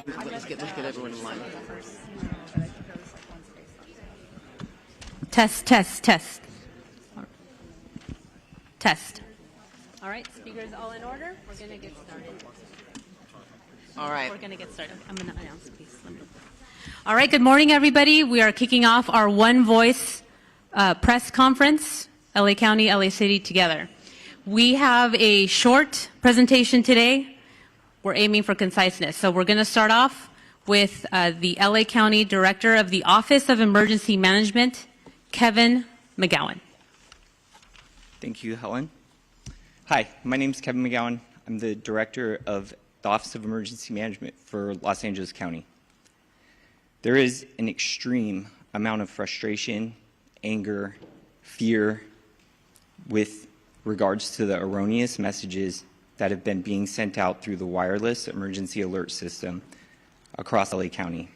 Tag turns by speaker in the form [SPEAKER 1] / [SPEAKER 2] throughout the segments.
[SPEAKER 1] Let's get everyone in line.
[SPEAKER 2] Test, test, test. Test. All right, speakers all in order. We're going to get started.
[SPEAKER 1] All right.
[SPEAKER 2] We're going to get started. I'm going to announce, please. All right, good morning, everybody. We are kicking off our One Voice press conference, LA County, LA City together. We have a short presentation today. We're aiming for conciseness. So we're going to start off with the LA County Director of the Office of Emergency Management, Kevin McGowan.
[SPEAKER 3] Thank you, Helen. Hi, my name is Kevin McGowan. I'm the Director of the Office of Emergency Management for Los Angeles County. There is an extreme amount of frustration, anger, fear with regards to the erroneous messages that have been being sent out through the wireless emergency alert system across LA County.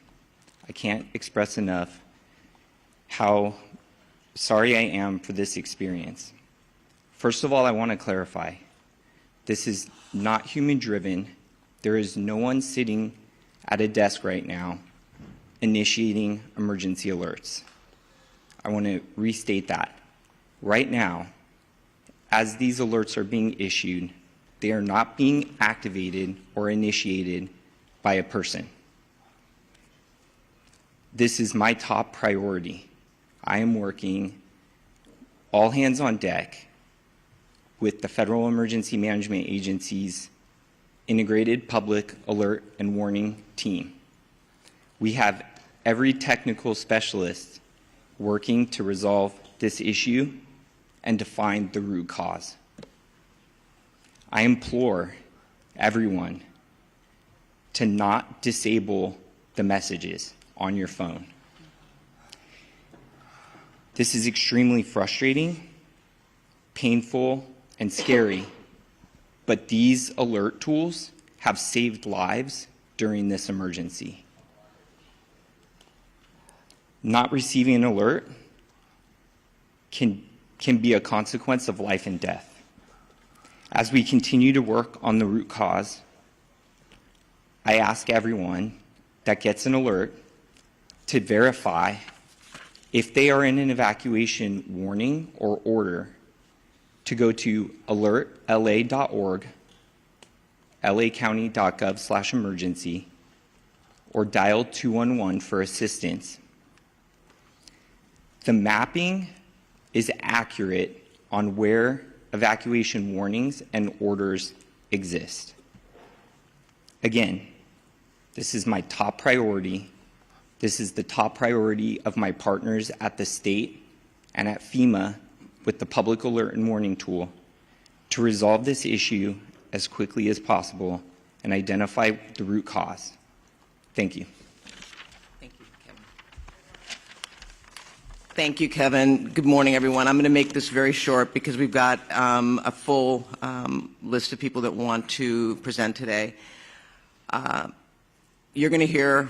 [SPEAKER 3] I can't express enough how sorry I am for this experience. First of all, I want to clarify, this is not human-driven. There is no one sitting at a desk right now initiating emergency alerts. I want to restate that. Right now, as these alerts are being issued, they are not being activated or initiated by a person. This is my top priority. I am working all hands on deck with the Federal Emergency Management Agency's Integrated Public Alert and Warning Team. We have every technical specialist working to resolve this issue and to find the root cause. I implore everyone to not disable the messages on your phone. This is extremely frustrating, painful, and scary, but these alert tools have saved lives during this emergency. Not receiving an alert can be a consequence of life and death. As we continue to work on the root cause, I ask everyone that gets an alert to verify if they are in an evacuation warning or order to go to alertla.org, lacounty.gov/emergency, or dial 211 for assistance. The mapping is accurate on where evacuation warnings and orders exist. Again, this is my top priority. This is the top priority of my partners at the state and at FEMA with the Public Alert and Warning Tool to resolve this issue as quickly as possible and identify the root cause. Thank you.
[SPEAKER 1] Thank you, Kevin. Good morning, everyone. I'm going to make this very short because we've got a full list of people that want to present today. You're going to hear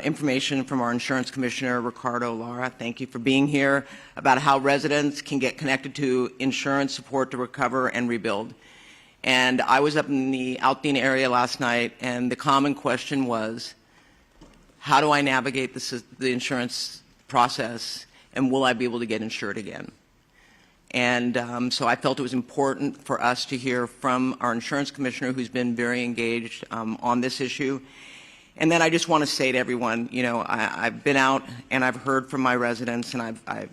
[SPEAKER 1] information from our Insurance Commissioner, Ricardo Lara. Thank you for being here, about how residents can get connected to insurance support to recover and rebuild. And I was up in the Altadena area last night, and the common question was, how do I navigate the insurance process, and will I be able to get insured again? And so I felt it was important for us to hear from our insurance commissioner, who's been very engaged on this issue. And then I just want to say to everyone, you know, I've been out and I've heard from my residents, and I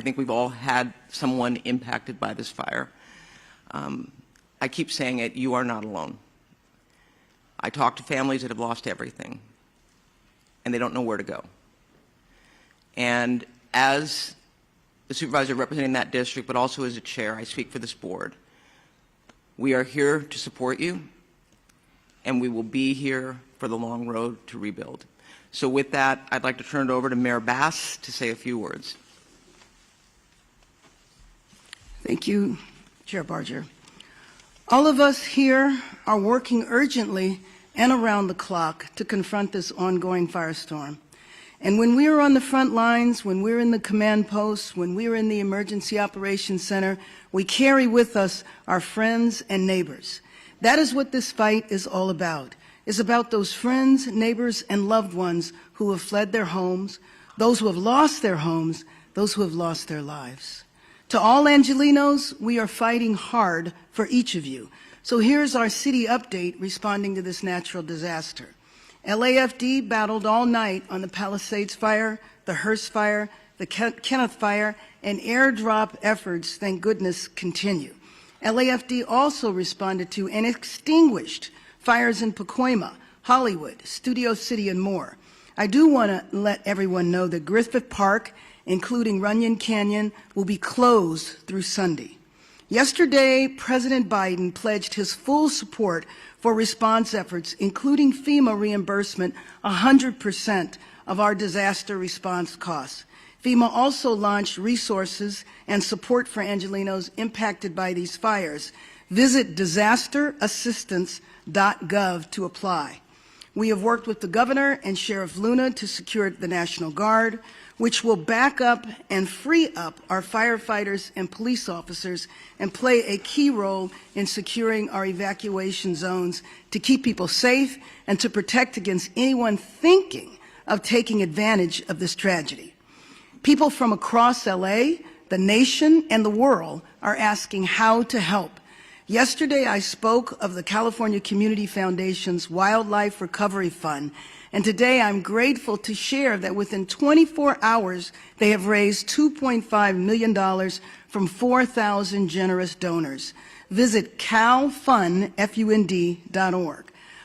[SPEAKER 1] think we've all had someone impacted by this fire. I keep saying it, you are not alone. I talk to families that have lost everything, and they don't know where to go. And as the supervisor representing that district, but also as a chair, I speak for this board. We are here to support you, and we will be here for the long road to rebuild. So with that, I'd like to turn it over to Mayor Bass to say a few words.
[SPEAKER 4] Thank you, Chair Barger. All of us here are working urgently and around the clock to confront this ongoing firestorm. And when we are on the front lines, when we're in the command posts, when we're in the Emergency Operations Center, we carry with us our friends and neighbors. That is what this fight is all about. is about those friends, neighbors, and loved ones who have fled their homes, those who have lost their homes, those who have lost their lives. To all Angelenos, we are fighting hard for each of you. So here's our city update responding to this natural disaster. LAFD battled all night on the Palisades fire, the Hearst fire, the Kenneth fire, and airdrop efforts, thank goodness, continue. LAFD also responded to and extinguished fires in Pacoima, Hollywood, Studio City, and more. I do want to let everyone know that Griffith Park, including Runyon Canyon, will be closed through Sunday. Yesterday, President Biden pledged his full support for response efforts, including FEMA reimbursement 100% of our disaster response costs. FEMA also launched resources and support for Angelenos impacted by these fires. Visit disasterassistance.gov to apply. We have worked with the governor and Sheriff Luna to secure the National Guard, which will back up and free up our firefighters and police officers and play a key role in securing our evacuation zones to keep people safe and to protect against anyone thinking of taking advantage of this tragedy. People from across LA, the nation, and the world are asking how to help. Yesterday, I spoke of the California Community Foundation's Wildlife Recovery Fund, and today I'm grateful to share that within 24 hours, they have raised $2.5 million from 4,000 generous donors. Visit calfund.org.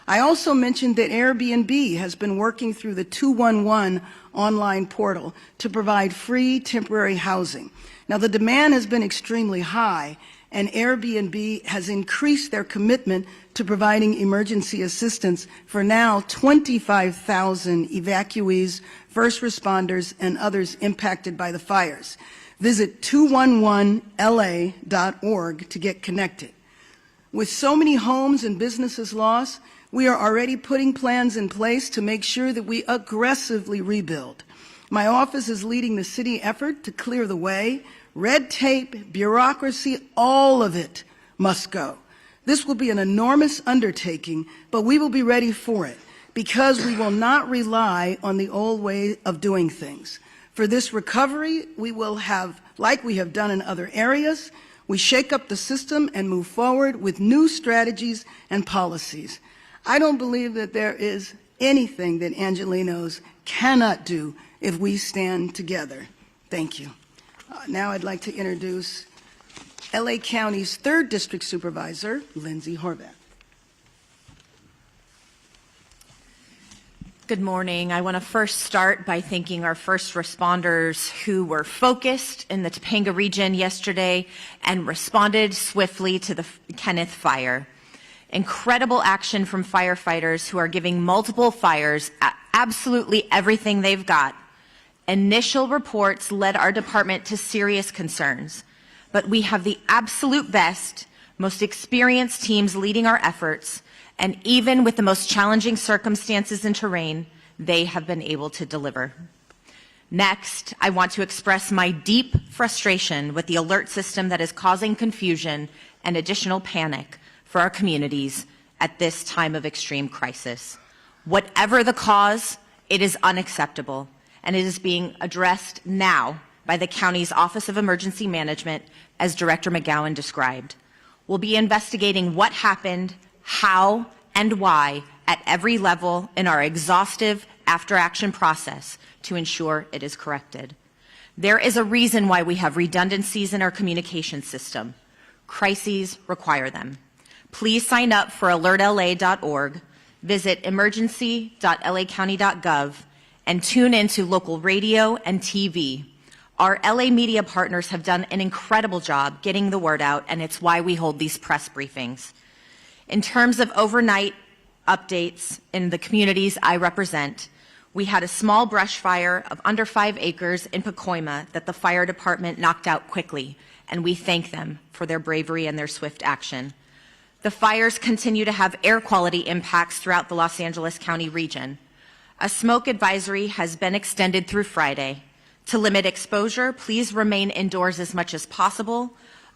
[SPEAKER 4] I also mentioned that Airbnb has been working through the 211 online portal to provide free temporary housing. Now, the demand has been extremely high, and Airbnb has increased their commitment to providing emergency assistance for now 25,000 evacuees, first responders, and others impacted by the fires. Visit 211la.org to get connected. With so many homes and businesses lost, we are already putting plans in place to make sure that we aggressively rebuild. My office is leading the city effort to clear the way. Red tape, bureaucracy, all of it must go. This will be an enormous undertaking, but we will be ready for it because we will not rely on the old way of doing things. For this recovery, we will have, like we have done in other areas, we shake up the system and move forward with new strategies and policies. I don't believe that there is anything that Angelenos cannot do if we stand together. Thank you. Now I'd like to introduce LA County's 3rd District Supervisor, Lindsay Horvath.
[SPEAKER 5] Good morning. I want to first start by thanking our first responders who were focused in the Topanga region yesterday and responded swiftly to the Kenneth fire. Incredible action from firefighters who are giving multiple fires absolutely everything they've got. Initial reports led our department to serious concerns, but we have the absolute best, most experienced teams leading our efforts, and even with the most challenging circumstances and terrain, they have been able to deliver. Next, I want to express my deep frustration with the alert system that is causing confusion and additional panic for our communities at this time of extreme crisis. Whatever the cause, it is unacceptable, and it is being addressed now by the county's Office of Emergency Management, as Director McGowan described. We'll be investigating what happened, how, and why at every level in our exhaustive after-action process to ensure it is corrected. There is a reason why we have redundancies in our communication system. Crises require them. Please sign up for alertla.org, visit emergency.lacounty.gov, and tune into local radio and TV. Our LA media partners have done an incredible job getting the word out, and it's why we hold these press briefings. In terms of overnight updates in the communities I represent, we had a small brush fire of under 5 acres in Pacoima that the fire department knocked out quickly, and we thank them for their bravery and their swift action. The fires continue to have air quality impacts throughout the Los Angeles County region. A smoke advisory has been extended through Friday. To limit exposure, please remain indoors as much as possible,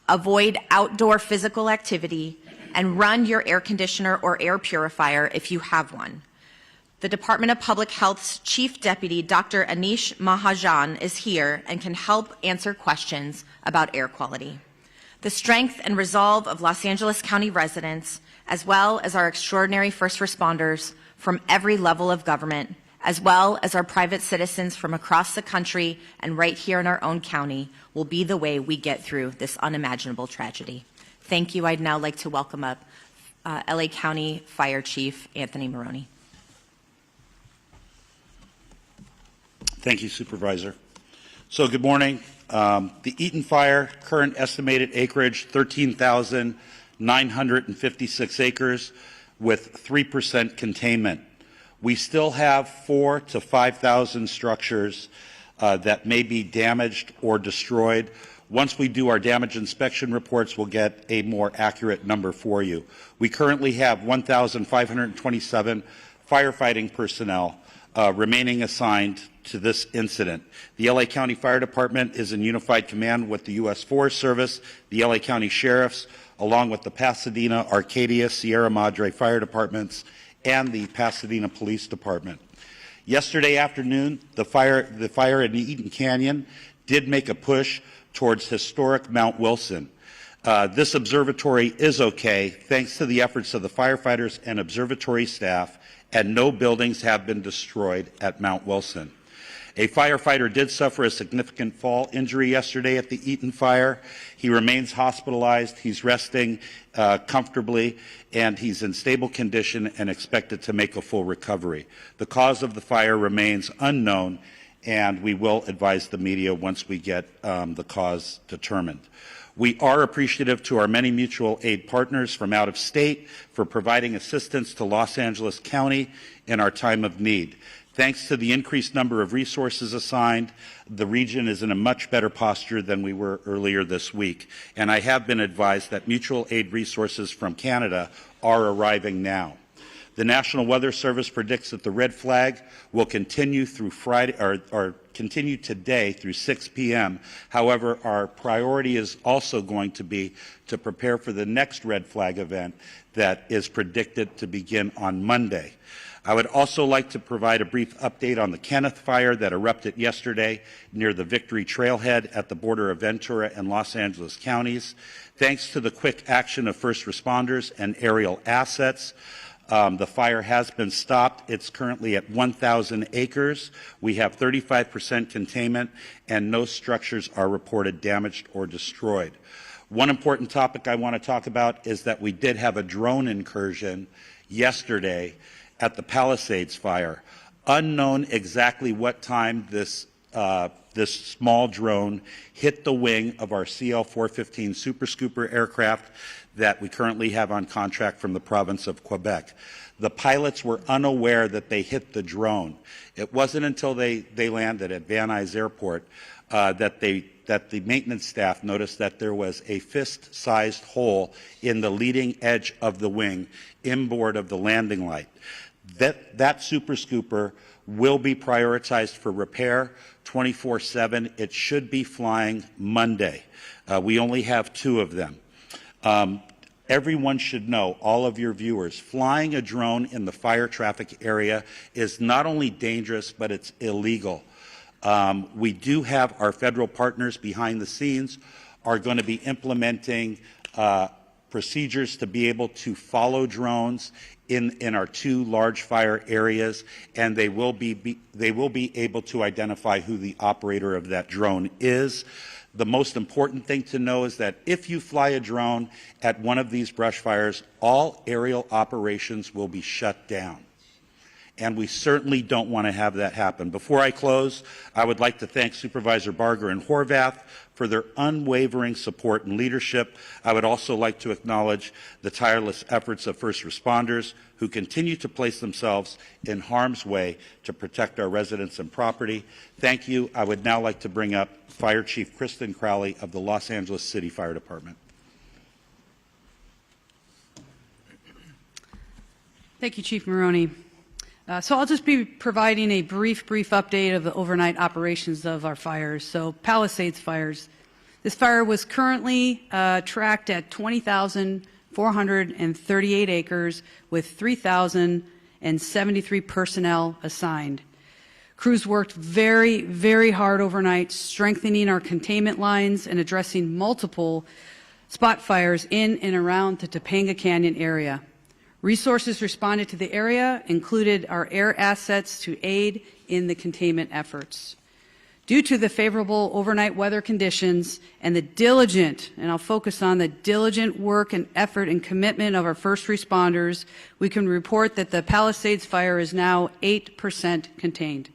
[SPEAKER 5] avoid outdoor physical activity, and run your air conditioner or air purifier if you have one. The Department of Public Health's Chief Deputy, Dr. Anish Mahajan, is here and can help answer questions about air quality. The strength and resolve of Los Angeles County residents, as well as our extraordinary first responders from every level of government, as well as our private citizens from across the country and right here in our own county, will be the way we get through this unimaginable tragedy. Thank you. I'd now like to welcome up LA County Fire Chief Anthony Maroney.
[SPEAKER 6] Thank you, Supervisor. So good morning. The Eaton Fire, current estimated acreage, 13,956 acres with 3% containment. We still have 4,000 to 5,000 structures that may be damaged or destroyed. Once we do our damage inspection reports, we'll get a more accurate number for you. We currently have 1,527 firefighting personnel remaining assigned to this incident. The LA County Fire Department is in unified command with the U.S. Forest Service, the LA County Sheriffs, along with the Pasadena, Arcadia, Sierra Madre Fire Departments, and the Pasadena Police Department. Yesterday afternoon, the fire in the Eaton Canyon did make a push towards historic Mount Wilson. This observatory is okay thanks to the efforts of the firefighters and observatory staff, and no buildings have been destroyed at Mount Wilson. A firefighter did suffer a significant fall injury yesterday at the Eaton fire. He remains hospitalized. He's resting comfortably, and he's in stable condition and expected to make a full recovery. The cause of the fire remains unknown, and we will advise the media once we get the cause determined. We are appreciative to our many mutual aid partners from out of state for providing assistance to Los Angeles County in our time of need. Thanks to the increased number of resources assigned, the region is in a much better posture than we were earlier this week. And I have been advised that mutual aid resources from Canada are arriving now. The National Weather Service predicts that the red flag will continue through Friday, or continue today through 6 p.m. However, our priority is also going to be to prepare for the next red flag event that is predicted to begin on Monday. I would also like to provide a brief update on the Kenneth fire that erupted yesterday near the Victory Trailhead at the border of Ventura and Los Angeles counties. Thanks to the quick action of first responders and aerial assets, the fire has been stopped. It's currently at 1,000 acres. We have 35% containment, and no structures are reported damaged or destroyed. One important topic I want to talk about is that we did have a drone incursion yesterday at the Palisades fire. Unknown exactly what time this small drone hit the wing of our CL-415 Super Scooper aircraft that we currently have on contract from the province of Quebec. The pilots were unaware that they hit the drone. It wasn't until they landed at Van Nuys Airport that the maintenance staff noticed that there was a fist-sized hole in the leading edge of the wing inboard of the landing light. That Super Scooper will be prioritized for repair 24/7. It should be flying Monday. We only have 2 of them. Everyone should know, all of your viewers, flying a drone in the fire traffic area is not only dangerous, but it's illegal. We do have our federal partners behind the scenes are going to be implementing procedures to be able to follow drones in our 2 large fire areas, and they will be able to identify who the operator of that drone is. The most important thing to know is that if you fly a drone at one of these brush fires, all aerial operations will be shut down. And we certainly don't want to have that happen. Before I close, I would like to thank Supervisor Barger and Horvath for their unwavering support and leadership. I would also like to acknowledge the tireless efforts of first responders who continue to place themselves in harm's way to protect our residents and property. Thank you. I would now like to bring up Fire Chief Kristen Crowley of the Los Angeles City Fire Department.
[SPEAKER 7] Thank you, Chief Maroney. So I'll just be providing a brief update of the overnight operations of our fires. So Palisades fires. This fire was currently tracked at 20,000 438 acres with 3,073 personnel assigned. Crews worked very, very hard overnight, strengthening our containment lines and addressing multiple spot fires in and around the Topanga Canyon area. Resources responded to the area included our air assets to aid in the containment efforts. Due to the favorable overnight weather conditions and the diligent, and I'll focus on the diligent work and effort and commitment of our first responders, we can report that the Palisades fire is now 8% contained.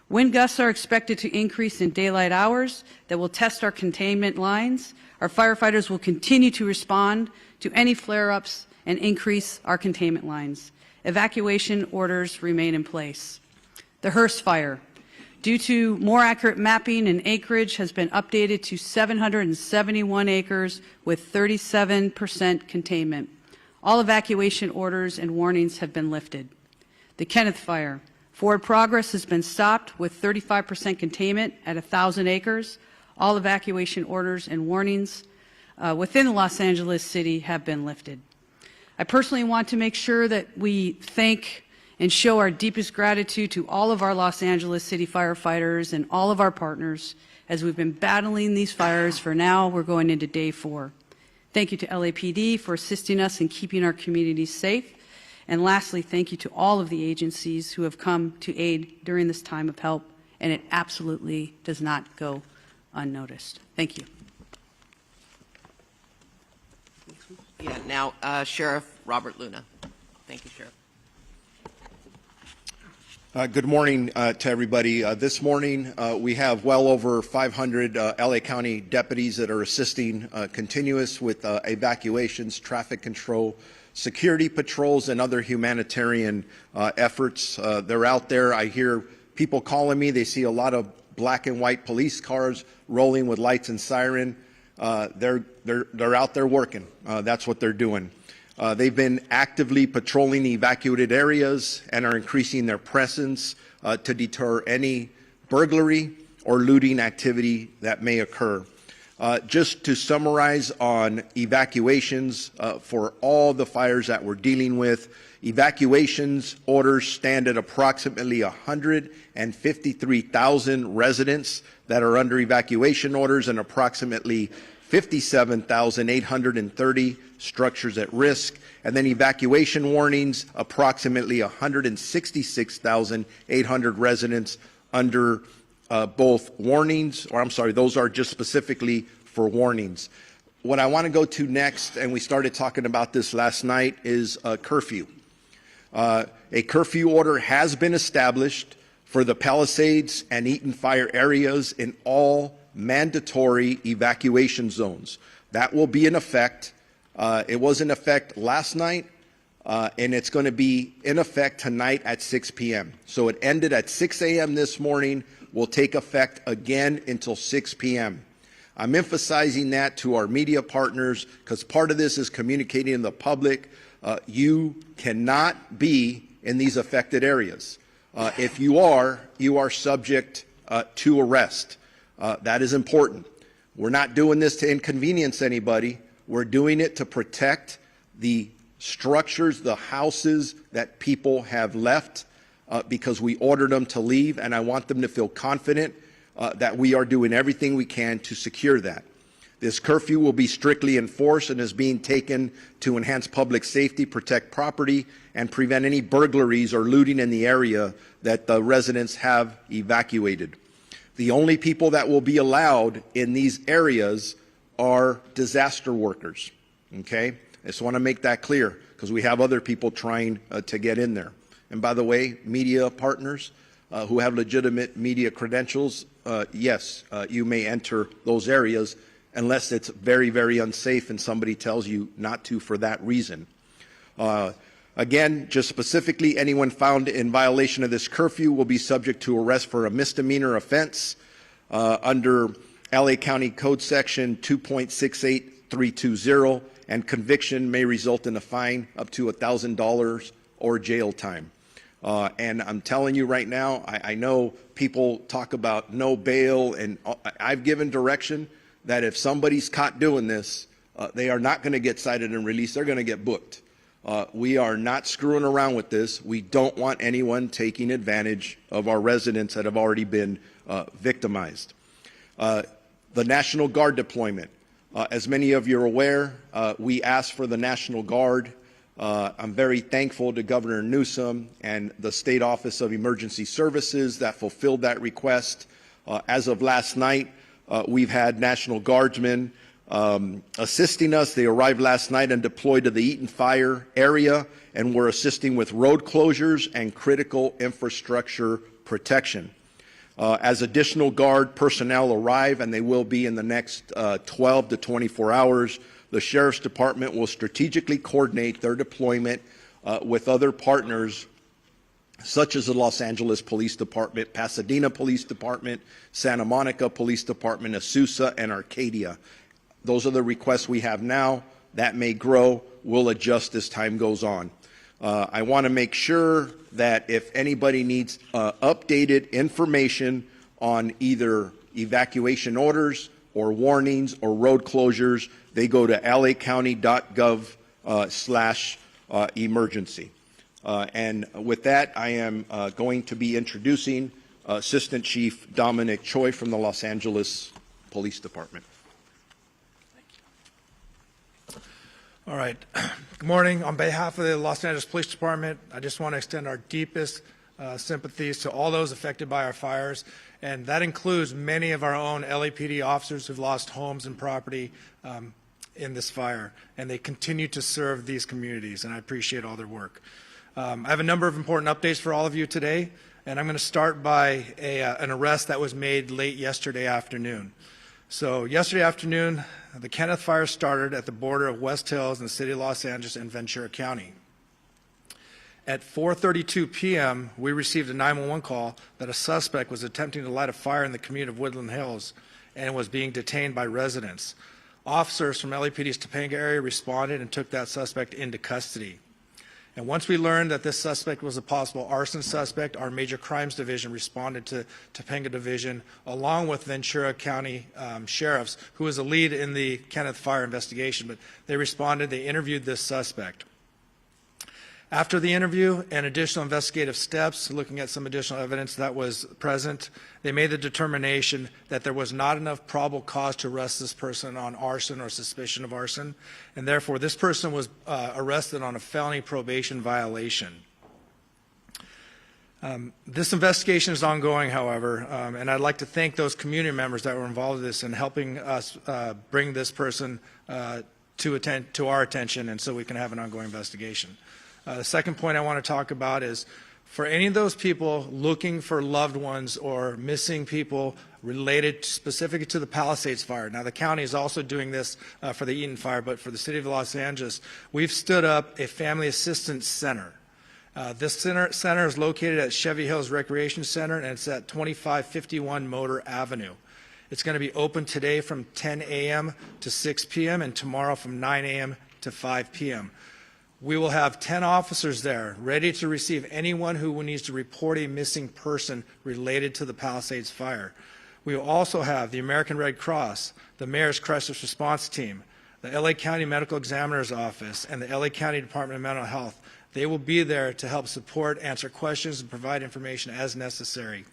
[SPEAKER 7] Wind gusts are expected to increase in daylight hours that will test our containment lines. Our firefighters will continue to respond to any flare-ups and increase our containment lines. Evacuation orders remain in place. The Hearst fire, due to more accurate mapping and acreage, has been updated to 771 acres with 37% containment. All evacuation orders and warnings have been lifted. The Kenneth fire, forward progress has been stopped with 35% containment at 1,000 acres. All evacuation orders and warnings within Los Angeles City have been lifted. I personally want to make sure that we thank and show our deepest gratitude to all of our Los Angeles City firefighters and all of our partners as we've been battling these fires for now. We're going into day 4. Thank you to LAPD for assisting us in keeping our communities safe. And lastly, thank you to all of the agencies who have come to aid during this time of help, and it absolutely does not go unnoticed. Thank you.
[SPEAKER 1] Yeah, now, Sheriff Robert Luna. Thank you, Sheriff.
[SPEAKER 8] Good morning to everybody. This morning we have well over 500 LA County deputies that are assisting continuous with evacuations, traffic control, security patrols, and other humanitarian efforts. They're out there. I hear people calling me. They see a lot of black and white police cars rolling with lights and siren. They're out there working. That's what they're doing. They've been actively patrolling evacuated areas and are increasing their presence to deter any burglary or looting activity that may occur. Just to summarize on evacuations for all the fires that we're dealing with, evacuations orders stand at approximately 153,000 residents that are under evacuation orders and approximately 57,830 structures at risk, and then evacuation warnings, approximately 166,800 residents under both warnings, or I'm sorry, those are just specifically for warnings. What I want to go to next, and we started talking about this last night, is a curfew. A curfew order has been established for the Palisades and Eaton fire areas in all mandatory evacuation zones. That will be in effect. It was in effect last night, and it's going to be in effect tonight at 6 p.m. So it ended at 6 a.m. this morning, will take effect again until 6 p.m. I'm emphasizing that to our media partners because part of this is communicating to the public. You cannot be in these affected areas. If you are subject to arrest. That is important. We're not doing this to inconvenience anybody. We're doing it to protect the structures, the houses that people have left because we ordered them to leave, and I want them to feel confident that we are doing everything we can to secure that. This curfew will be strictly enforced and is being taken to enhance public safety, protect property, and prevent any burglaries or looting in the area that the residents have evacuated. The only people that will be allowed in these areas are disaster workers, okay? I just want to make that clear because we have other people trying to get in there. And by the way, media partners who have legitimate media credentials, yes, you may enter those areas unless it's very, very unsafe and somebody tells you not to for that reason. Again, just specifically, anyone found in violation of this curfew will be subject to arrest for a misdemeanor offense under LA County Code Section 2.68320, and conviction may result in a fine up to $1,000 or jail time. And I'm telling you right now, I know people talk about no bail, and I've given direction that if somebody's caught doing this, they are not going to get cited and released. They're going to get booked. We are not screwing around with this. We don't want anyone taking advantage of our residents that have already been victimized. The National Guard deployment. As many of you are aware, we asked for the National Guard. I'm very thankful to Governor Newsom and the State Office of Emergency Services that fulfilled that request. As of last night, we've had National Guardsmen assisting us. They arrived last night and deployed to the Eaton Fire area, and were assisting with road closures and critical infrastructure protection. As additional Guard personnel arrive, and they will be in the next 12 to 24 hours, the Sheriff's Department will strategically coordinate their deployment with other partners such as the Los Angeles Police Department, Pasadena Police Department, Santa Monica Police Department, Azusa, and Arcadia. Those are the requests we have now. That may grow. We'll adjust as time goes on. I want to make sure that if anybody needs updated information on either evacuation orders or warnings or road closures, they go to lacounty.gov/emergency. And with that, I am going to be introducing Assistant Chief Dominic Choi from the Los Angeles Police Department.
[SPEAKER 9] All right. Good morning. On behalf of the Los Angeles Police Department, I just want to extend our deepest sympathies to all those affected by our fires, and that includes many of our own LAPD officers who've lost homes and property in this fire, and they continue to serve these communities, and I appreciate all their work. I have a number of important updates for all of you today, and I'm going to start by an arrest that was made late yesterday afternoon. So yesterday afternoon, the Kenneth Fire started at the border of West Hills in the city of Los Angeles and Ventura County. At 4:32 p.m., we received a 911 call that a suspect was attempting to light a fire in the community of Woodland Hills and was being detained by residents. Officers from LAPD's Topanga area responded and took that suspect into custody. And once we learned that this suspect was a possible arson suspect, our Major Crimes Division responded to Topanga Division along with Ventura County sheriffs, who was a lead in the Kenneth Fire investigation. But they responded, they interviewed this suspect. After the interview and additional investigative steps, looking at some additional evidence that was present, they made the determination that there was not enough probable cause to arrest this person on arson or suspicion of arson, and therefore this person was arrested on a felony probation violation. This investigation is ongoing, however, and I'd like to thank those community members that were involved in this and helping us bring this person to our attention, and so we can have an ongoing investigation. The second point I want to talk about is for any of those people looking for loved ones or missing people related specifically to the Palisades fire. Now, the county is also doing this for the Eaton fire, but for the city of Los Angeles, we've stood up a family assistance center. This center is located at Chevy Hills Recreation Center, and it's at 2551 Motor Avenue. It's going to be open today from 10 a.m. to 6 p.m. and tomorrow from 9 a.m. to 5 p.m. We will have 10 officers there ready to receive anyone who needs to report a missing person related to the Palisades fire. We will also have the American Red Cross, the Mayor's Crisis Response Team, the LA County Medical Examiner's Office, and the LA County Department of Mental Health. They will be there to help support, answer questions, and provide information as necessary.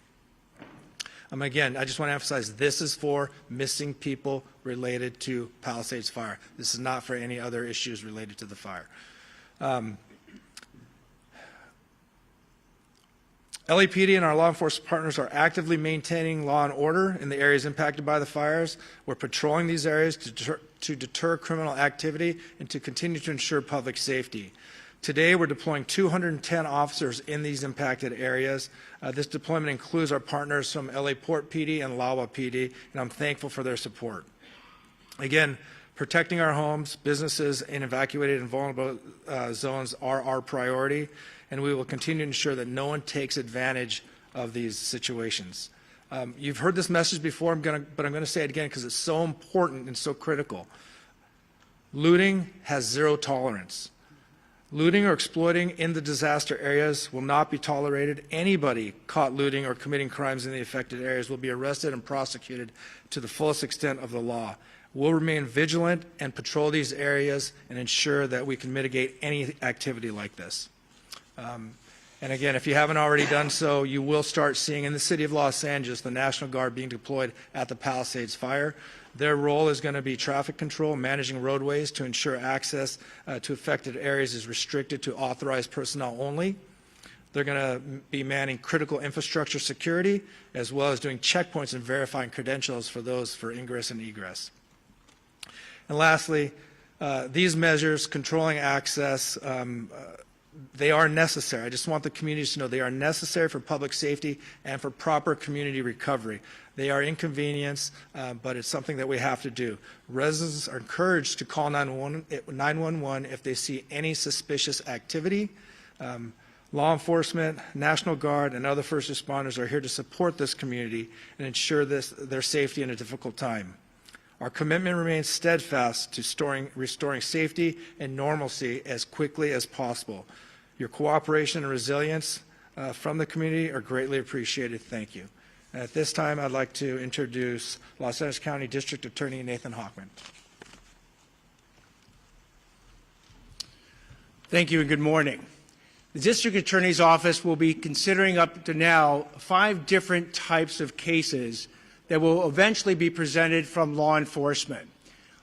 [SPEAKER 9] Again, I just want to emphasize this is for missing people related to Palisades fire. This is not for any other issues related to the fire. LAPD and our law enforcement partners are actively maintaining law and order in the areas impacted by the fires. We're patrolling these areas to deter criminal activity and to continue to ensure public safety. Today, we're deploying 210 officers in these impacted areas. This deployment includes our partners from LA Port PD and LAWA PD, and I'm thankful for their support. Again, protecting our homes, businesses, and evacuated and vulnerable zones are our priority, and we will continue to ensure that no one takes advantage of these situations. You've heard this message before, but I'm going to say it again because it's so important and so critical. Looting has zero tolerance. Looting or exploiting in the disaster areas will not be tolerated. Anybody caught looting or committing crimes in the affected areas will be arrested and prosecuted to the fullest extent of the law. We'll remain vigilant and patrol these areas and ensure that we can mitigate any activity like this. And again, if you haven't already done so, you will start seeing in the city of Los Angeles the National Guard being deployed at the Palisades fire. Their role is going to be traffic control, managing roadways to ensure access to affected areas is restricted to authorized personnel only. They're going to be manning critical infrastructure security, as well as doing checkpoints and verifying credentials for those for ingress and egress. And lastly, these measures, controlling access, they are necessary. I just want the communities to know they are necessary for public safety and for proper community recovery. They are inconvenience, but it's something that we have to do. Residents are encouraged to call 911 if they see any suspicious activity. Law enforcement, National Guard, and other first responders are here to support this community and ensure their safety in a difficult time. Our commitment remains steadfast to restoring safety and normalcy as quickly as possible. Your cooperation and resilience from the community are greatly appreciated. Thank you. And at this time, I'd like to introduce Los Angeles County District Attorney Nathan Hochman.
[SPEAKER 10] Thank you and good morning. The District Attorney's Office will be considering up to now 5 different types of cases that will eventually be presented from law enforcement.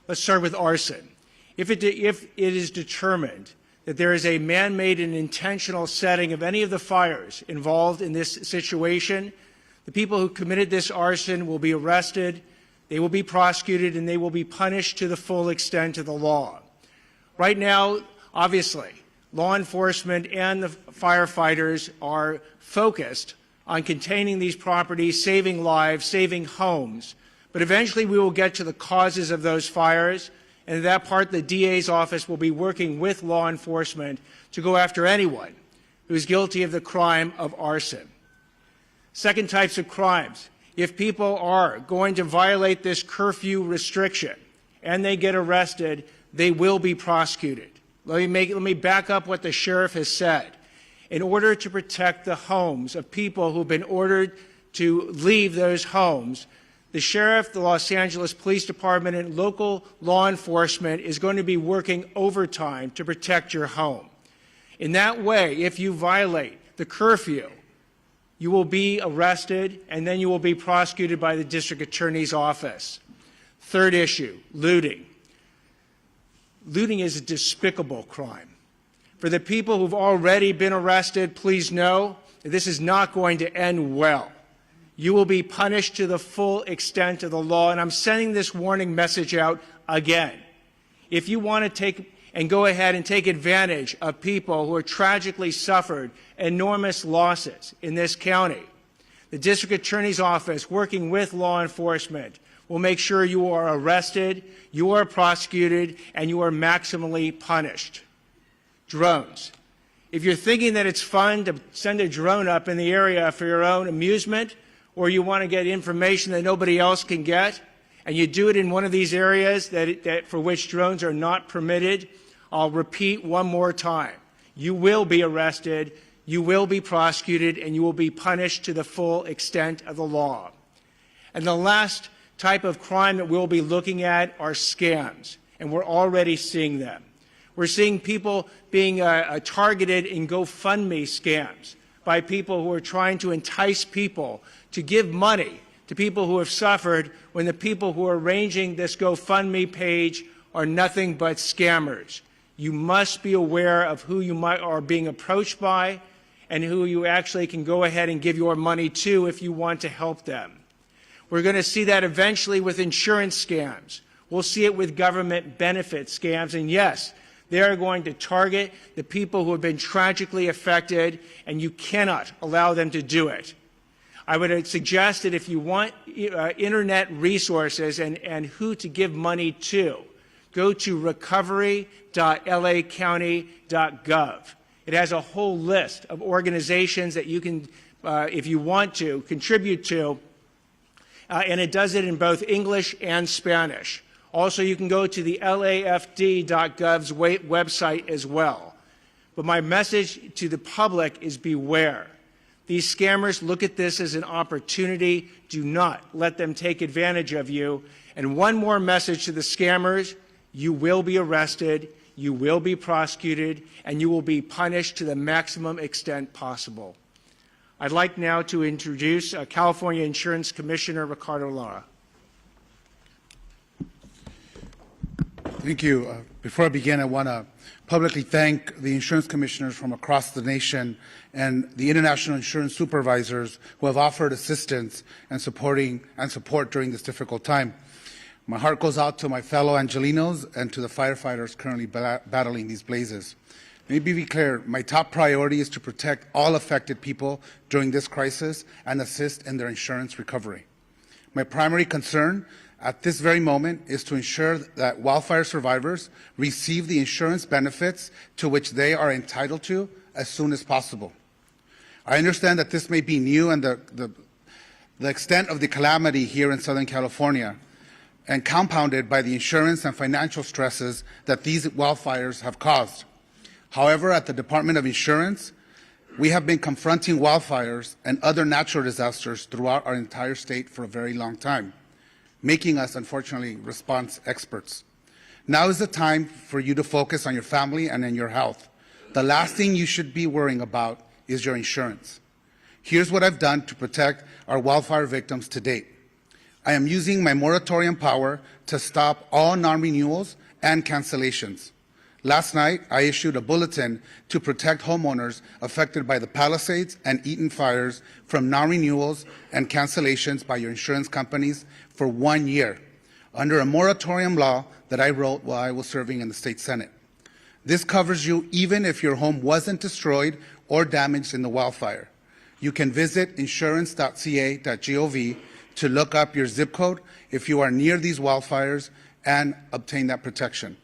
[SPEAKER 10] Let's start with arson. If it is determined that there is a man-made and intentional setting of any of the fires involved in this situation, the people who committed this arson will be arrested, they will be prosecuted, and they will be punished to the full extent of the law. Right now, obviously, law enforcement and the firefighters are focused on containing these properties, saving lives, saving homes. But eventually we will get to the causes of those fires, and in that part the DA's office will be working with law enforcement to go after anyone who is guilty of the crime of arson. Second types of crimes. If people are going to violate this curfew restriction and they get arrested, they will be prosecuted. Let me back up what the sheriff has said. In order to protect the homes of people who've been ordered to leave those homes, the sheriff, the Los Angeles Police Department, and local law enforcement is going to be working overtime to protect your home. In that way, if you violate the curfew, you will be arrested and then you will be prosecuted by the district attorney's office. Third issue, looting. Looting is a despicable crime. For the people who've already been arrested, please know that this is not going to end well. You will be punished to the full extent of the law, and I'm sending this warning message out again. If you want to take and go ahead and take advantage of people who have tragically suffered enormous losses in this county, the district attorney's office, working with law enforcement, will make sure you are arrested, you are prosecuted, and you are maximally punished. Drones. If you're thinking that it's fun to send a drone up in the area for your own amusement, or you want to get information that nobody else can get, and you do it in one of these areas that for which drones are not permitted, I'll repeat one more time. You will be arrested, you will be prosecuted, and you will be punished to the full extent of the law. And the last type of crime that we'll be looking at are scams, and we're already seeing them. We're seeing people being targeted in GoFundMe scams by people who are trying to entice people to give money to people who have suffered when the people who are arranging this GoFundMe page are nothing but scammers. You must be aware of who you are being approached by and who you actually can go ahead and give your money to if you want to help them. We're going to see that eventually with insurance scams. We'll see it with government benefit scams. And yes, they are going to target the people who have been tragically affected, and you cannot allow them to do it. I would suggest that if you want internet resources and who to give money to, go to recovery.lacounty.gov. It has a whole list of organizations that you can, if you want to, contribute to, and it does it in both English and Spanish. Also, you can go to the LAFD.gov's website as well. But my message to the public is beware. These scammers look at this as an opportunity. Do not let them take advantage of you. And one more message to the scammers: you will be arrested, you will be prosecuted, and you will be punished to the maximum extent possible. I'd like now to introduce California Insurance Commissioner Ricardo Lara.
[SPEAKER 11] Thank you. Before I begin, I want to publicly thank the insurance commissioners from across the nation and the international insurance supervisors who have offered assistance and support during this difficult time. My heart goes out to my fellow Angelinos and to the firefighters currently battling these blazes. Let me be clear, my top priority is to protect all affected people during this crisis and assist in their insurance recovery. My primary concern at this very moment is to ensure that wildfire survivors receive the insurance benefits to which they are entitled to as soon as possible. I understand that this may be new and the extent of the calamity here in Southern California, and compounded by the insurance and financial stresses that these wildfires have caused. However, at the Department of Insurance, we have been confronting wildfires and other natural disasters throughout our entire state for a very long time, making us, unfortunately, response experts. Now is the time for you to focus on your family and on your health. The last thing you should be worrying about is your insurance. Here's what I've done to protect our wildfire victims to date. I am using my moratorium power to stop all non-renewals and cancellations. Last night, I issued a bulletin to protect homeowners affected by the Palisades and Eaton fires from non-renewals and cancellations by your insurance companies for 1 year, under a moratorium law that I wrote while I was serving in the state Senate. This covers you even if your home wasn't destroyed or damaged in the wildfire. You can visit insurance.ca.gov to look up your zip code if you are near these wildfires and obtain that protection.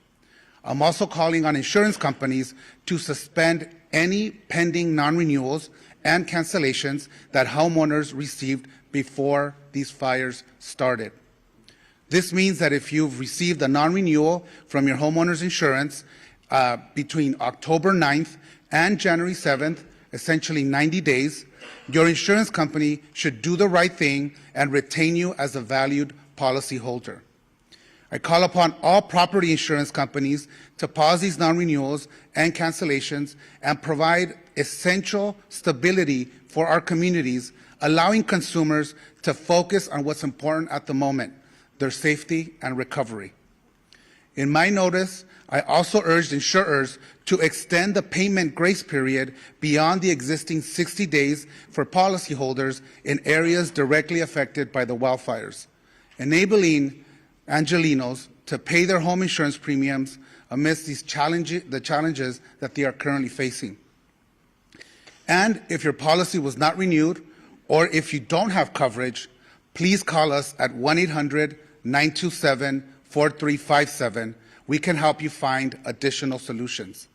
[SPEAKER 11] I'm also calling on insurance companies to suspend any pending non-renewals and cancellations that homeowners received before these fires started. This means that if you've received a non-renewal from your homeowner's insurance between October 9th and January 7th, essentially 90 days, your insurance company should do the right thing and retain you as a valued policyholder. I call upon all property insurance companies to pause these non-renewals and cancellations and provide essential stability for our communities, allowing consumers to focus on what's important at the moment, their safety and recovery. In my notice, I also urged insurers to extend the payment grace period beyond the existing 60 days for policyholders in areas directly affected by the wildfires, enabling Angelinos to pay their home insurance premiums amidst the challenges that they are currently facing. And if your policy was not renewed, or if you don't have coverage, please call us at 1-800-927-4357. We can help you find additional solutions.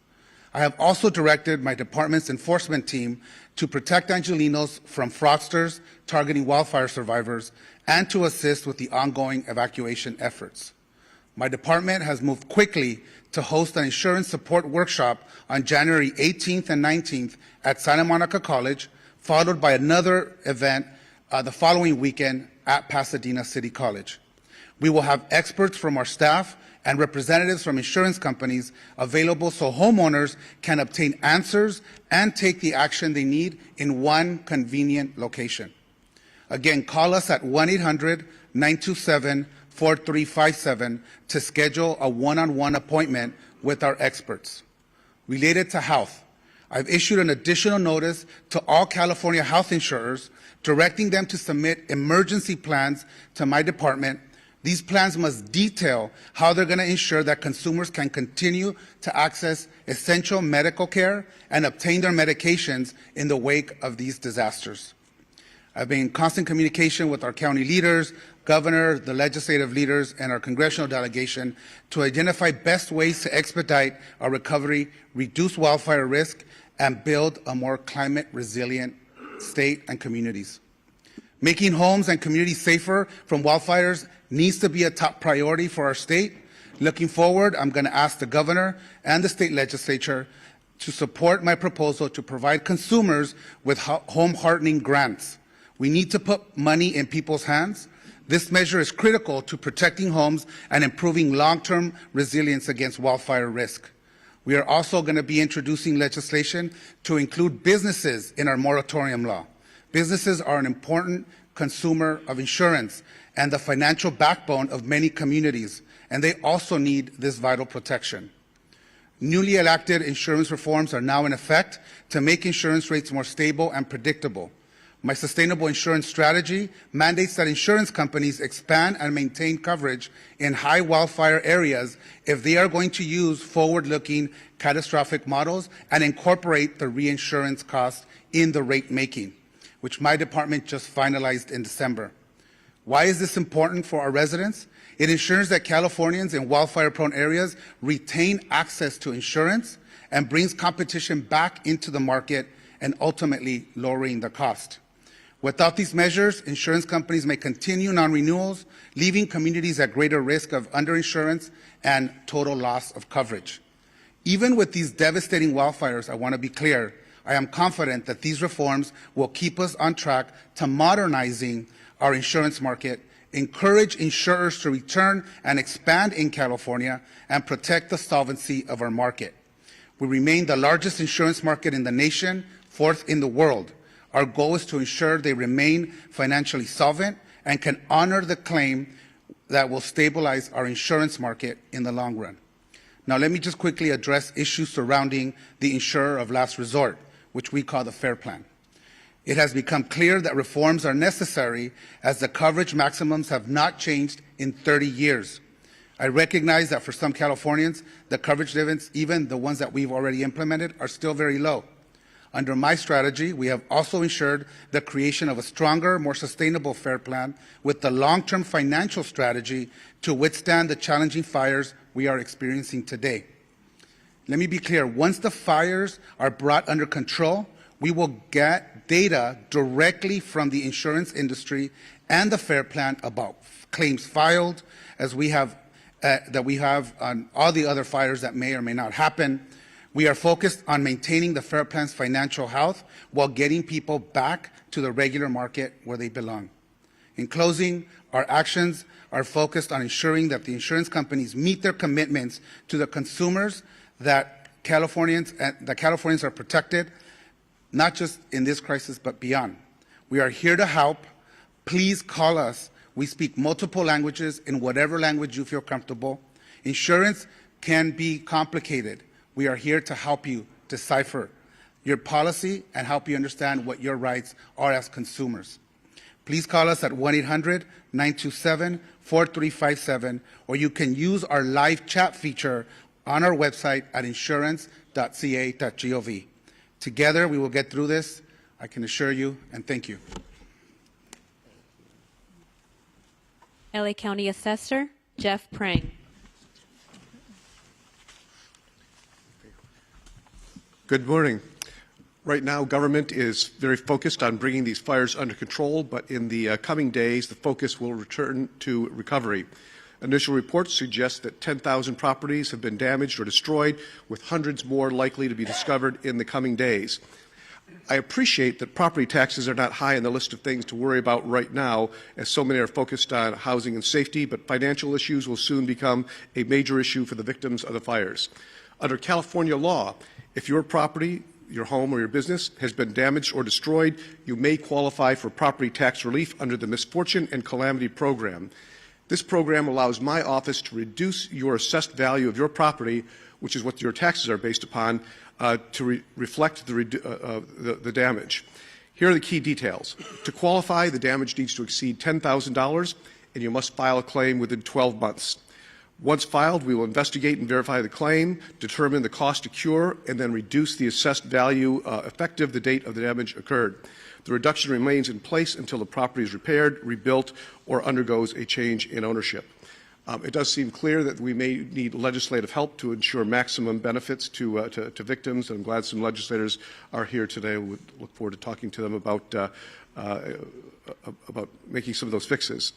[SPEAKER 11] I have also directed my department's enforcement team to protect Angelinos from fraudsters targeting wildfire survivors and to assist with the ongoing evacuation efforts. My department has moved quickly to host an insurance support workshop on January 18th and 19th at Santa Monica College, followed by another event the following weekend at Pasadena City College. We will have experts from our staff and representatives from insurance companies available so homeowners can obtain answers and take the action they need in one convenient location. Again, call us at 1-800-927-4357 to schedule a one-on-one appointment with our experts. Related to health, I've issued an additional notice to all California health insurers directing them to submit emergency plans to my department. These plans must detail how they're going to ensure that consumers can continue to access essential medical care and obtain their medications in the wake of these disasters. I've been in constant communication with our county leaders, governor, the legislative leaders, and our congressional delegation to identify best ways to expedite our recovery, reduce wildfire risk, and build a more climate resilient state and communities. Making homes and communities safer from wildfires needs to be a top priority for our state. Looking forward, I'm going to ask the governor and the state legislature to support my proposal to provide consumers with home hardening grants. We need to put money in people's hands. This measure is critical to protecting homes and improving long-term resilience against wildfire risk. We are also going to be introducing legislation to include businesses in our moratorium law. Businesses are an important consumer of insurance and the financial backbone of many communities, and they also need this vital protection. Newly enacted insurance reforms are now in effect to make insurance rates more stable and predictable. My sustainable insurance strategy mandates that insurance companies expand and maintain coverage in high wildfire areas if they are going to use forward-looking catastrophic models and incorporate the reinsurance cost in the rate making, which my department just finalized in December. Why is this important for our residents? It ensures that Californians in wildfire-prone areas retain access to insurance and brings competition back into the market and ultimately lowering the cost. Without these measures, insurance companies may continue non-renewals, leaving communities at greater risk of underinsurance and total loss of coverage. Even with these devastating wildfires, I want to be clear, I am confident that these reforms will keep us on track to modernizing our insurance market, encourage insurers to return and expand in California, and protect the solvency of our market. We remain the largest insurance market in the nation, fourth in the world. Our goal is to ensure they remain financially solvent and can honor the claim that will stabilize our insurance market in the long run. Now, let me just quickly address issues surrounding the insurer of last resort, which we call the FAIR Plan. It has become clear that reforms are necessary as the coverage maximums have not changed in 30 years. I recognize that for some Californians, the coverage limits, even the ones that we've already implemented, are still very low. Under my strategy, we have also ensured the creation of a stronger, more sustainable FAIR Plan with the long-term financial strategy to withstand the challenging fires we are experiencing today. Let me be clear, once the fires are brought under control, we will get data directly from the insurance industry and the FAIR Plan about claims filed, as we have on all the other fires that may or may not happen. We are focused on maintaining the FAIR Plan's financial health while getting people back to the regular market where they belong. In closing, our actions are focused on ensuring that the insurance companies meet their commitments to the consumers, that Californians are protected, not just in this crisis, but beyond. We are here to help. Please call us. We speak multiple languages in whatever language you feel comfortable. Insurance can be complicated. We are here to help you decipher your policy and help you understand what your rights are as consumers. Please call us at 1-800-927-4357, or you can use our live chat feature on our website at insurance.ca.gov. Together, we will get through this, I can assure you, and thank you.
[SPEAKER 2] LA County Assessor Jeff Prang.
[SPEAKER 12] Good morning. Right now, government is very focused on bringing these fires under control, but in the coming days, the focus will return to recovery. Initial reports suggest that 10,000 properties have been damaged or destroyed, with hundreds more likely to be discovered in the coming days. I appreciate that property taxes are not high on the list of things to worry about right now, as so many are focused on housing and safety, but financial issues will soon become a major issue for the victims of the fires. Under California law, if your property, your home or your business has been damaged or destroyed, you may qualify for property tax relief under the Misfortune and Calamity Program. This program allows my office to reduce your assessed value of your property, which is what your taxes are based upon, to reflect the damage. Here are the key details. To qualify, the damage needs to exceed $10,000, and you must file a claim within 12 months. Once filed, we will investigate and verify the claim, determine the cost to cure, and then reduce the assessed value effective the date of the damage occurred. The reduction remains in place until the property is repaired, rebuilt, or undergoes a change in ownership. It does seem clear that we may need legislative help to ensure maximum benefits to victims, and I'm glad some legislators are here today. We look forward to talking to them about about making some of those fixes.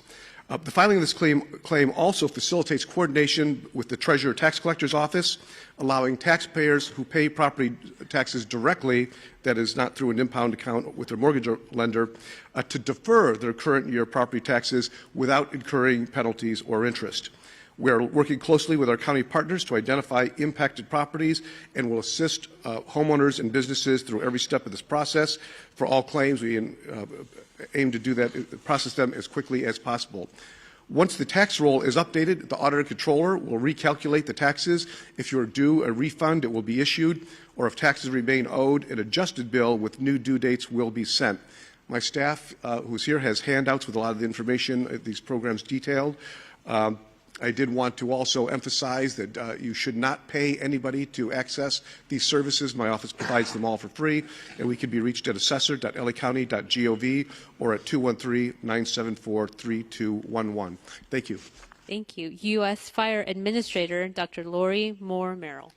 [SPEAKER 12] The filing of this claim also facilitates coordination with the Treasurer Tax Collector's Office, allowing taxpayers who pay property taxes directly, that is not through an impound account with their mortgage lender, to defer their current year property taxes without incurring penalties or interest. We are working closely with our county partners to identify impacted properties and will assist homeowners and businesses through every step of this process. For all claims, we aim to do that, process them as quickly as possible. Once the tax roll is updated, the auditor controller will recalculate the taxes. If you are due a refund, it will be issued, or if taxes remain owed, an adjusted bill with new due dates will be sent. My staff, who's here, has handouts with a lot of the information these programs detailed. I did want to also emphasize that you should not pay anybody to access these services. My office provides them all for free, and we can be reached at assessor.lacounty.gov or at 213-974-3211. Thank you.
[SPEAKER 2] Thank you. U.S. Fire Administrator Dr. Lori Moore Merrill.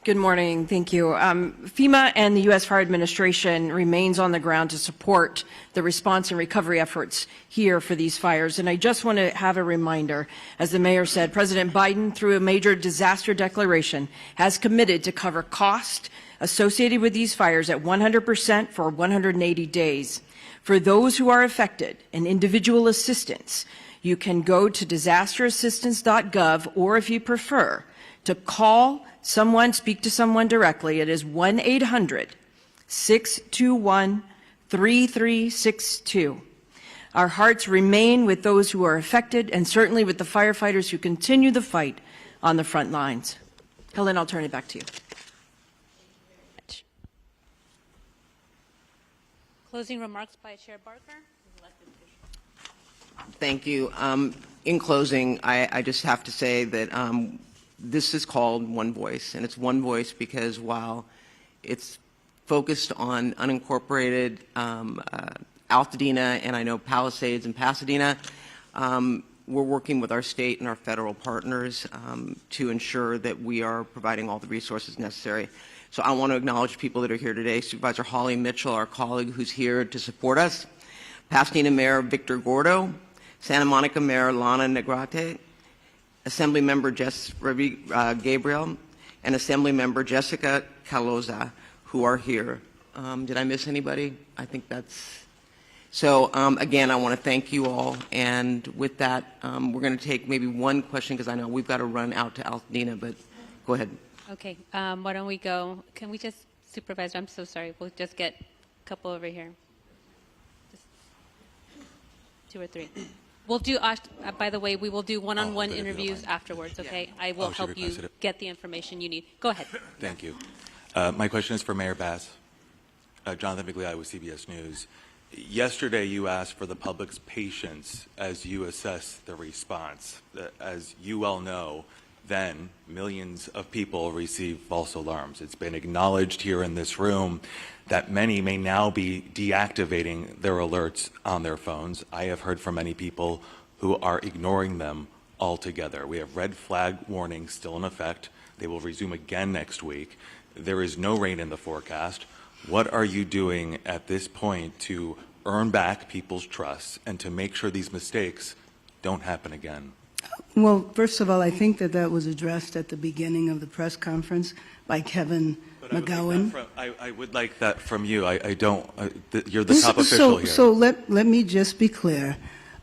[SPEAKER 13] Good morning. Thank you. FEMA and the U.S. Fire Administration remains on the ground to support the response and recovery efforts here for these fires. And I just want to have a reminder, as the mayor said, President Biden, through a major disaster declaration, has committed to cover cost associated with these fires at 100% for 180 days. For those who are affected and individual assistance, you can go to disasterassistance.gov, or if you prefer, to call someone, speak to someone directly. It is 1-800-621-3362. Our hearts remain with those who are affected, and certainly with the firefighters who continue the fight on the front lines. Helen, I'll turn it back to you.
[SPEAKER 2] Closing remarks by Chair Barker.
[SPEAKER 1] Thank you. In closing, I just have to say that this is called One Voice, and it's One Voice because while it's focused on unincorporated Altadena and I know Palisades and Pasadena, we're working with our state and our federal partners to ensure that we are providing all the resources necessary. So I want to acknowledge people that are here today. Supervisor Holly Mitchell, our colleague who's here to support us, Pasadena Mayor Victor Gordo, Santa Monica Mayor Lana Negrete, Assembly Member Jess Gabriel, and Assembly Member Jessica Caloza, who are here. Did I miss anybody? I think that's... So, again, I want to thank you all, and with that, we're going to take maybe one question, because I know we've got to run out to Altadena, but go ahead.
[SPEAKER 2] Okay, why don't we go, can we just, Supervisor, I'm so sorry, we'll just get a couple over here. Just 2 or 3. We'll do, by the way, we will do one-on-one interviews afterwards, okay? I will help you get the information you need. Go ahead.
[SPEAKER 14] Thank you. My question is for Mayor Bass. Jonathan Migliotti with CBS News. Yesterday, you asked for the public's patience as you assess the response. As you well know, then millions of people receive false alarms. It's been acknowledged here in this room that many may now be deactivating their alerts on their phones. I have heard from many people who are ignoring them altogether. We have red flag warnings still in effect. They will resume again next week. There is no rain in the forecast. What are you doing at this point to earn back people's trust and to make sure these mistakes don't happen again?
[SPEAKER 4] Well, first of all, I think that was addressed at the beginning of the press conference by Kevin McGowan.
[SPEAKER 14] I would like that from you. I don't, you're the top official here.
[SPEAKER 4] So let me just be clear.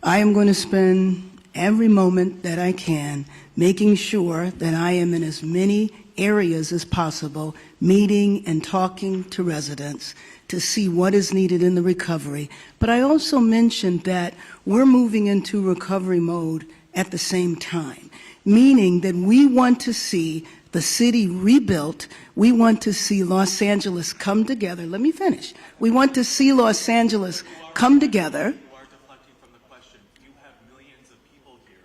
[SPEAKER 4] I am going to spend every moment that I can making sure that I am in as many areas as possible, meeting and talking to residents to see what is needed in the recovery. But I also mentioned that we're moving into recovery mode at the same time, meaning that we want to see the city rebuilt. We want to see Los Angeles come together. Let me finish. We want to see Los Angeles come together.
[SPEAKER 14] You are deflecting from the question. You have millions of people here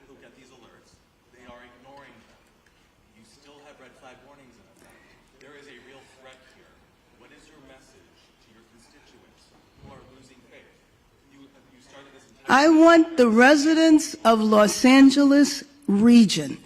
[SPEAKER 14] who get these alerts. They are ignoring them. You still have red flag warnings in effect. There is a real threat here. What is your message to your constituents who are losing faith? You started this entire...
[SPEAKER 4] I want the residents of Los Angeles region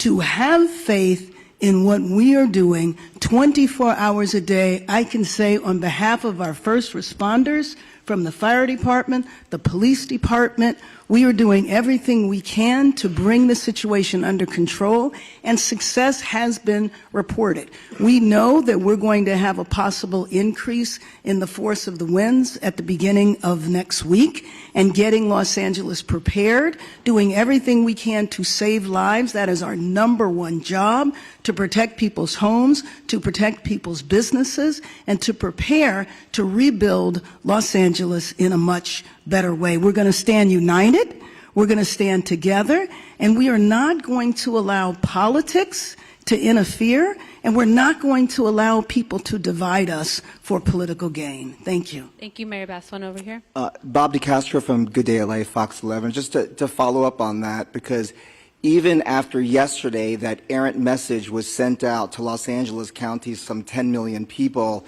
[SPEAKER 4] to have faith in what we are doing 24 hours a day, I can say on behalf of our first responders, from the fire department, the police department, we are doing everything we can to bring the situation under control, and success has been reported. We know that we're going to have a possible increase in the force of the winds at the beginning of next week, and getting Los Angeles prepared, doing everything we can to save lives. That is our number one job, to protect people's homes, to protect people's businesses, and to prepare to rebuild Los Angeles in a much better way. We're going to stand united, we're going to stand together, and we are not going to allow politics to interfere, and we're not going to allow people to divide us for political gain. Thank you.
[SPEAKER 2] Thank you, Mayor Bass. One over here.
[SPEAKER 15] Bob DeCastro from Good Day LA, Fox 11. Just to follow up on that, because even after yesterday that errant message was sent out to Los Angeles County, some 10 million people,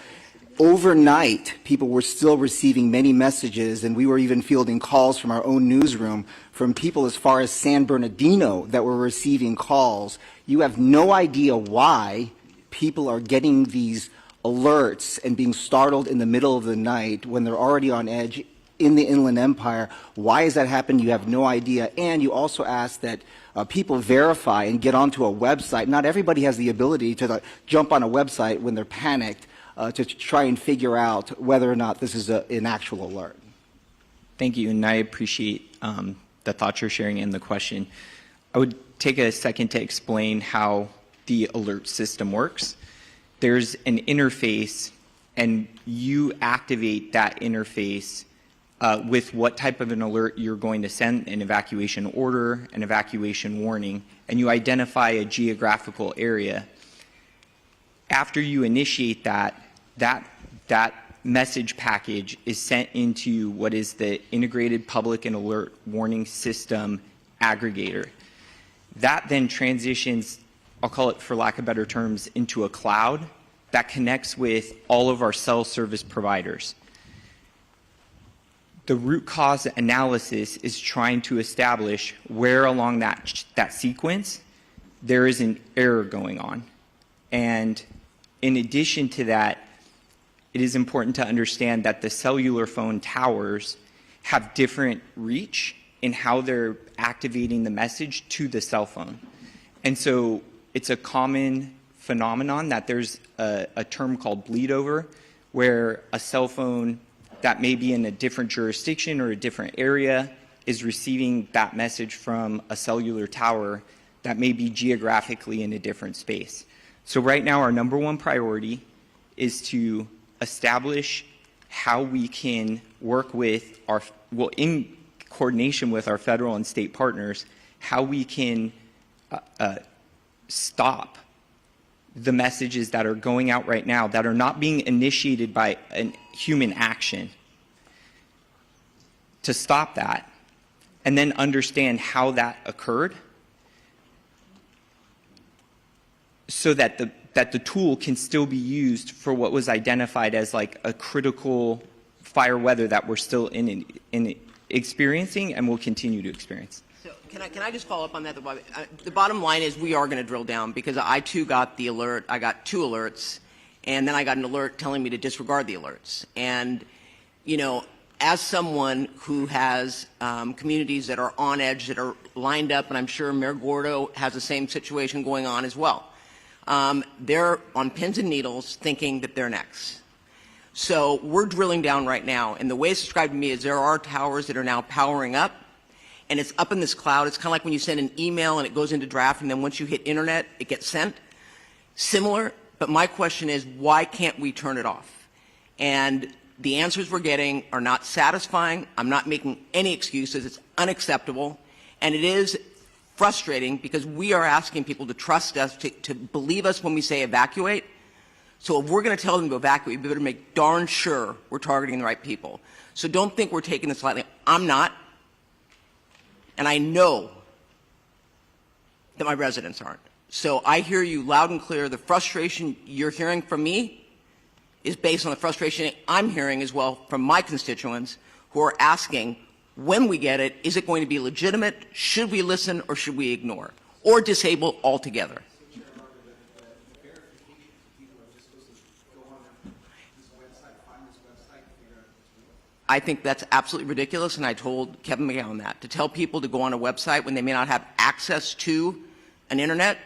[SPEAKER 15] overnight people were still receiving many messages, and we were even fielding calls from our own newsroom from people as far as San Bernardino that were receiving calls. You have no idea why people are getting these alerts and being startled in the middle of the night when they're already on edge in the Inland Empire. Why has that happened? You have no idea. And you also ask that people verify and get onto a website. Not everybody has the ability to jump on a website when they're panicked to try and figure out whether or not this is an actual alert.
[SPEAKER 3] Thank you, and I appreciate the thoughts you're sharing and the question. I would take a second to explain how the alert system works. There's an interface, and you activate that interface with what type of an alert you're going to send, an evacuation order, an evacuation warning, and you identify a geographical area. After you initiate that message package is sent into what is the Integrated Public and Alert Warning System aggregator. That then transitions, I'll call it for lack of better terms, into a cloud that connects with all of our cell service providers. The root cause analysis is trying to establish where along that sequence there is an error going on. And in addition to that, it is important to understand that the cellular phone towers have different reach in how they're activating the message to the cell phone. And so it's a common phenomenon that there's a term called bleed over, where a cell phone that may be in a different jurisdiction or a different area is receiving that message from a cellular tower that may be geographically in a different space. So right now our number one priority is to establish how we can work with in coordination with our federal and state partners, how we can stop the messages that are going out right now that are not being initiated by a human action, to stop that, and then understand how that occurred so that the tool can still be used for what was identified as like a critical fire weather that we're still in experiencing and will continue to experience.
[SPEAKER 1] So can I just follow up on that? The bottom line is we are going to drill down, because I too got the alert. I got 2 alerts, and then I got an alert telling me to disregard the alerts. And, you know, as someone who has communities that are on edge, that are lined up, and I'm sure Mayor Gordo has the same situation going on as well, they're on pins and needles thinking that they're next. So we're drilling down right now, and the way it's described to me is there are towers that are now powering up, and it's up in this cloud. It's kind of like when you send an email and it goes into draft, and then once you hit internet, it gets sent. Similar, but my question is, why can't we turn it off? And the answers we're getting are not satisfying. I'm not making any excuses. It's unacceptable, and it is frustrating because we are asking people to trust us, to believe us when we say evacuate. So if we're going to tell them to evacuate, we better make darn sure we're targeting the right people. So don't think we're taking this lightly. I'm not. And I know that my residents aren't. So I hear you loud and clear. The frustration you're hearing from me is based on the frustration I'm hearing as well from my constituents who are asking, when we get it, is it going to be legitimate? Should we listen or should we ignore? Or disable altogether? I think that's absolutely ridiculous, and I told Kevin McGowan that. To tell people to go on a website when they may not have access to an internet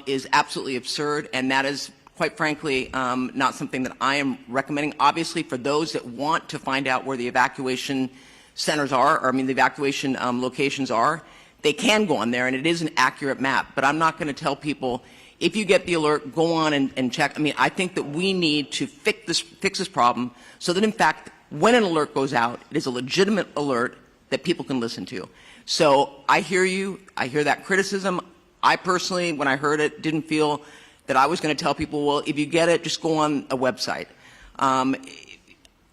[SPEAKER 1] is absolutely absurd, and that is, quite frankly, not something that I am recommending. Obviously, for those that want to find out where the evacuation centers are, or I mean the evacuation locations are, they can go on there, and it is an accurate map. But I'm not going to tell people, if you get the alert, go on and check. I mean, I think that we need to fix this problem so that, in fact, when an alert goes out, it is a legitimate alert that people can listen to. So I hear you. I hear that criticism. I personally, when I heard it, didn't feel that I was going to tell people, well, if you get it, just go on a website.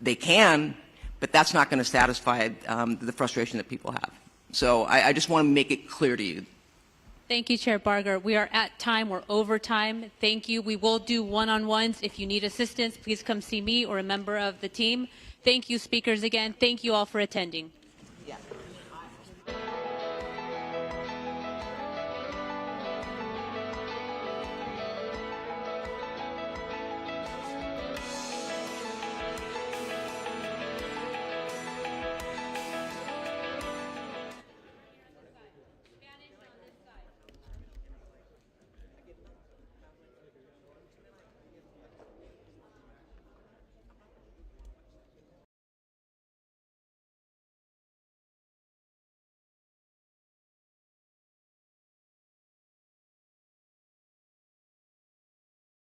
[SPEAKER 1] They can, but that's not going to satisfy the frustration that people have. So I just want to make it clear to you.
[SPEAKER 2] Thank you, Chair Barger. We are at time. We're over time. Thank you. We will do one-on-ones. If you need assistance, please come see me or a member of the team. Thank you, speakers, again. Thank you all for attending.